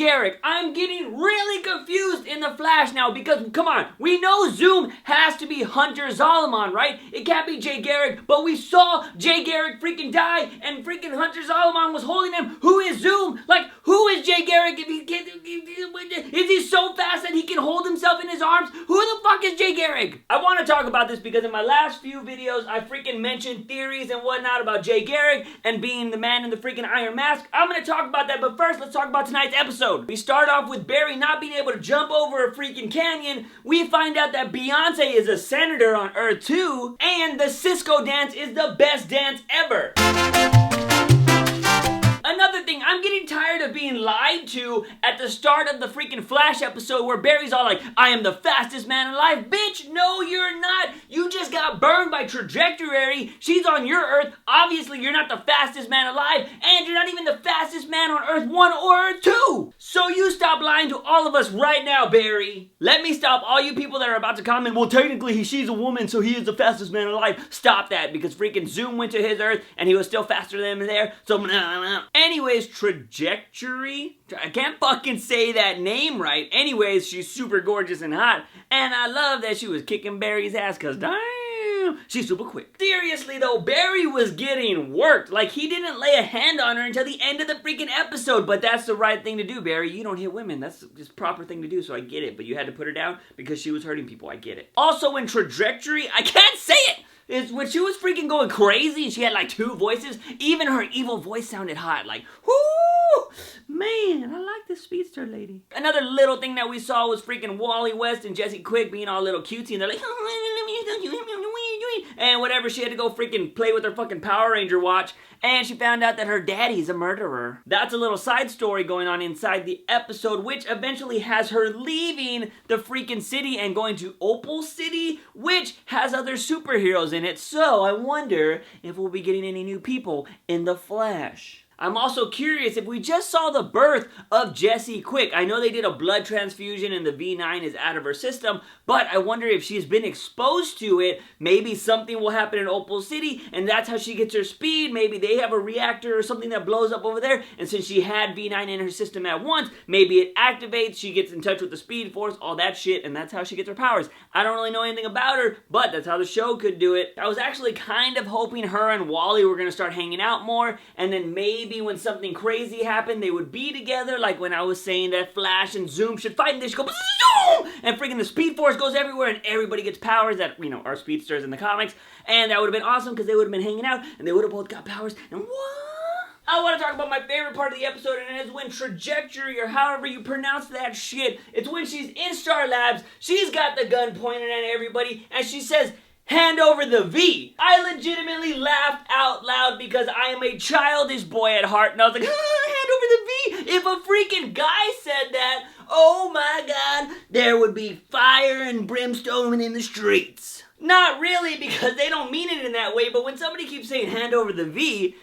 Garrick. I'm getting really confused in the Flash now because, come on, we know Zoom has to be Hunter Zolomon, right? It can't be Jay Garrick, but we saw Jay Garrick freaking die and freaking Hunter Zolomon was holding him. Who is Zoom? Like, who is Jay Garrick if he can't, is he so fast that he can hold himself in his arms? Who the fuck is Jay Garrick? I want to talk about this because in my last few videos, I freaking mentioned theories and whatnot about Jay Garrick and being the man in the freaking iron mask. I'm going to talk about that, but first, let's talk about tonight's episode. We start off with Barry not being able to jump over a freaking canyon. We find out that Beyonce is a senator on Earth 2, and the Cisco dance is the best dance ever. Another thing, I'm getting tired of being lied to at the start of the freaking Flash episode where Barry's all like, I am the fastest man alive. Bitch, no you're not. You just got burned by Trajectory. She's on your Earth. Obviously, you're not the fastest man alive, and you're not even the fastest man on Earth 1 or Earth 2. So you stop lying to all of us right now, Barry. Let me stop all you people that are about to comment, well, technically, she's a woman, so he is the fastest man alive. Stop that, because freaking Zoom went to his Earth, and he was still faster than him there, so anyways, Trajectory? I can't fucking say that name right. Anyways, she's super gorgeous and hot. And I love that she was kicking Barry's ass because damn, she's super quick. Seriously though, Barry was getting worked. Like he didn't lay a hand on her until the end of the freaking episode. But that's the right thing to do, Barry. You don't hit women. That's just proper thing to do, so I get it. But you had to put her down because she was hurting people. I get it. Also in Trajectory, I can't say it! Is when she was freaking going crazy and she had like 2 voices, even her evil voice sounded hot. Like, whoo, man, I like this speedster lady. Another little thing that we saw was freaking Wally West and Jesse Quick being all little cutesy and they're like, and whatever, she had to go freaking play with her fucking Power Ranger watch and she found out that her daddy's a murderer. That's a little side story going on inside the episode, which eventually has her leaving the freaking city and going to Opal City, which has other superheroes in it. So I wonder if we'll be getting any new people in the Flash. I'm also curious if we just saw the birth of Jesse Quick. I know they did a blood transfusion and the V9 is out of her system, but I wonder if she's been exposed to it. Maybe something will happen in Opal City and that's how she gets her speed. Maybe they have a reactor or something that blows up over there, and since she had V9 in her system at once, maybe it activates, she gets in touch with the Speed Force, all that shit, and that's how she gets her powers. I don't really know anything about her, but that's how the show could do it. I was actually kind of hoping her and Wally were going to start hanging out more, and then maybe when something crazy happened, they would be together, like when I was saying that Flash and Zoom should fight and they should go and freaking the Speed Force goes everywhere and everybody gets powers that, you know, are speedsters in the comics, and that would have been awesome because they would have been hanging out and they would have both got powers, and what? I want to talk about my favorite part of the episode, and it's when Trajectory, or however you pronounce that shit, it's when she's in Star Labs, she's got the gun pointed at everybody, and she says, hand over the V. I legitimately laughed out loud because I am a childish boy at heart, and I was like, hand over the V. If a freaking guy said that, oh my god, there would be fire and brimstone in the streets. Not really, because they don't mean it in that way, but when somebody keeps saying hand over the V,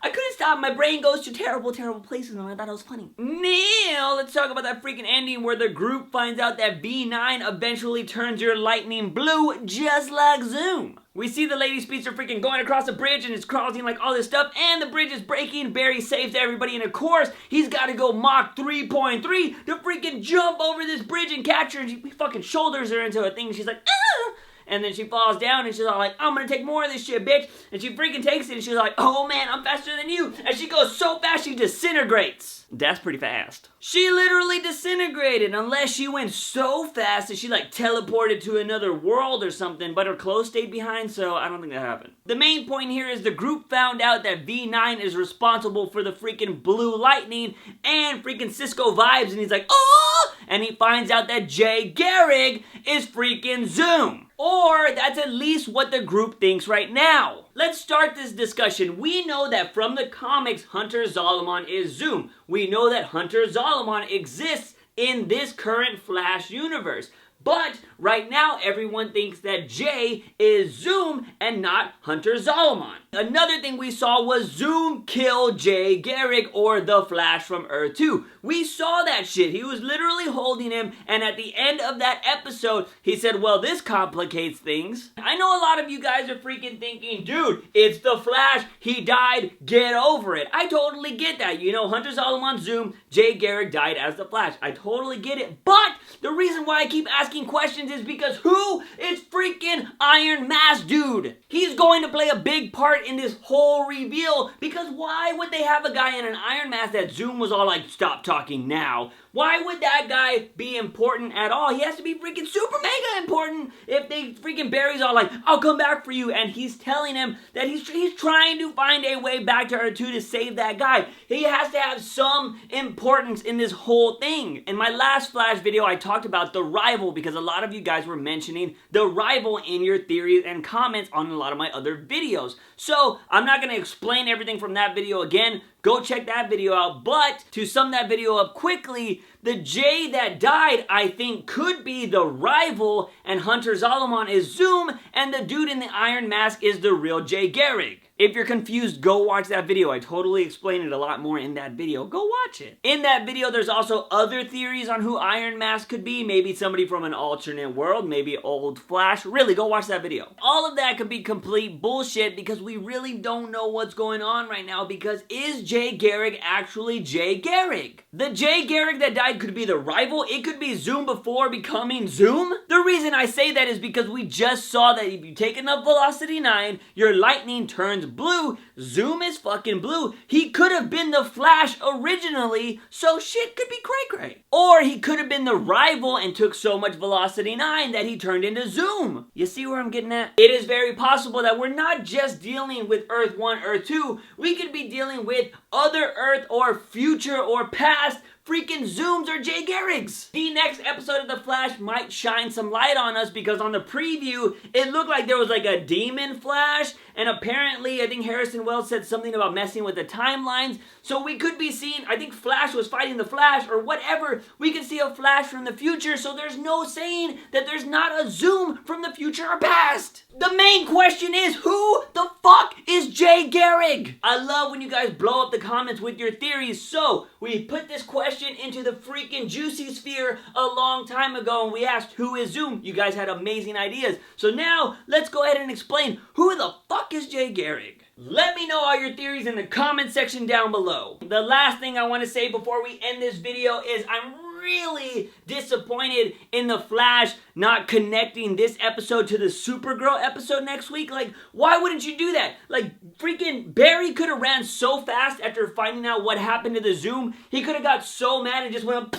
I couldn't stop. My brain goes to terrible, terrible places, and I thought it was funny. Now, let's talk about that freaking ending where the group finds out that V9 eventually turns your lightning blue, just like Zoom. We see the lady speedster freaking going across the bridge, and it's crossing like all this stuff, and the bridge is breaking. Barry saves everybody, and of course, he's got to go Mach 3.3 to freaking jump over this bridge and catch her, and he fucking shoulders her into a thing, and she's like, ah! And then she falls down and she's all like, I'm gonna take more of this shit, bitch. And she freaking takes it and she's like, oh man, I'm faster than you. And she goes so fast she disintegrates. That's pretty fast. She literally disintegrated, unless she went so fast that she like teleported to another world or something, but her clothes stayed behind, so I don't think that happened. The main point here is the group found out that V9 is responsible for the freaking blue lightning and freaking Cisco vibes, and he's like, oh! And he finds out that Jay Garrick is freaking Zoom. Or that's at least what the group thinks right now. Let's start this discussion. We know that from the comics, Hunter Zolomon is Zoom. We know that Hunter Zolomon exists in this current Flash universe. But right now, everyone thinks that Jay is Zoom and not Hunter Zolomon. Another thing we saw was Zoom kill Jay Garrick, or the Flash from Earth 2. We saw that shit. He was literally holding him, and at the end of that episode, he said, well, this complicates things. I know a lot of you guys are freaking thinking, dude, it's the Flash. He died. Get over it. I totally get that. You know, Hunter Zolomon Zoom, Jay Garrick died as the Flash. I totally get it. But the reason why I keep asking questions is because who is freaking Iron Mask, dude? He's going to play a big part in this whole reveal, because why would they have a guy in an Iron Mask that Zoom was all like, stop talking now? Why would that guy be important at all? He has to be freaking super mega important if they freaking Barry's all like, I'll come back for you, and he's telling him that he's trying to find a way back to Earth 2 to save that guy. He has to have some importance in this whole thing. In my last Flash video, I talked about the rival, because a lot of you guys were mentioning the rival in your theories and comments on a lot of my other videos. So I'm not going to explain everything from that video again. Go check that video out. But to sum that video up quickly, the Jay that died, I think, could be the rival, and Hunter Zolomon is Zoom, and the dude in the Iron Mask is the real Jay Garrick. If you're confused, go watch that video. I totally explain it a lot more in that video. Go watch it. In that video, there's also other theories on who Iron Mask could be. Maybe somebody from an alternate world, maybe old Flash. Really, go watch that video. All of that could be complete bullshit, because we really don't know what's going on right now, because is Jay Garrick actually Jay Garrick? The Jay Garrick that died could be the rival. It could be Zoom before becoming Zoom. The reason I say that is because we just saw that if you take enough Velocity 9, your lightning turns blue. Zoom is fucking blue. He could have been the Flash originally, so shit could be cray-cray. Or he could have been the rival and took so much Velocity 9 that he turned into Zoom. You see where I'm getting at? It is very possible that we're not just dealing with Earth 1, Earth 2. We could be dealing with other Earth or future or past freaking Zooms or Jay Garricks. The next episode of The Flash might shine some light on us, because on the preview, it looked like there was like a demon Flash, and apparently, I think Harrison Wells said something about messing with the timelines, so we could be seeing, I think Flash was fighting the Flash, or whatever. We could see a Flash from the future, so there's no saying that there's not a Zoom from the future or past. The main question is, who the fuck is Jay Garrick? I love when you guys blow up the comments with your theories, so we put this question into the freaking juicy sphere a long time ago, and we asked, who is Zoom? You guys had amazing ideas. So now, let's go ahead and explain, who the fuck is Jay Garrick? Let me know all your theories in the comment section down below. The last thing I want to say before we end this video is I'm really disappointed in the Flash not connecting this episode to the Supergirl episode next week. Like, why wouldn't you do that? Like, freaking Barry could have ran so fast after finding out what happened to the Zoom. He could have got so mad and just went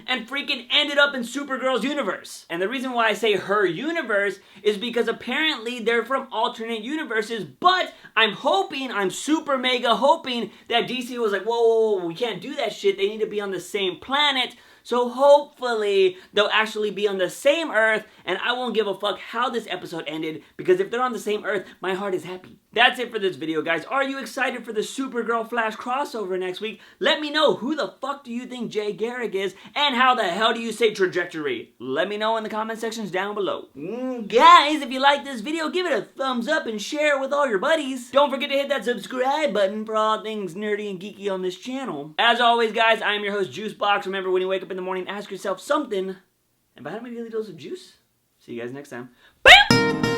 and freaking ended up in Supergirl's universe. And the reason why I say her universe is because apparently they're from alternate universes, but I'm super mega hoping that DC was like, whoa, we can't do that shit. They need to be on the same planet. So hopefully they'll actually be on the same Earth, and I won't give a fuck how this episode ended, because if they're on the same Earth, my heart is happy. That's it for this video, guys. Are you excited for the Supergirl Flash crossover next week? Let me know, who the fuck do you think Jay Garrick is, and how the hell do you say trajectory? Let me know in the comment sections down below. Guys, if you like this video, give it a thumbs up and share it with all your buddies. Don't forget to hit that subscribe button for all things nerdy and geeky on this channel. As always, guys, I am your host, Juicebox. Remember, when you wake up in the morning, ask yourself something, and buy a daily dose of juice. See you guys next time. Bam!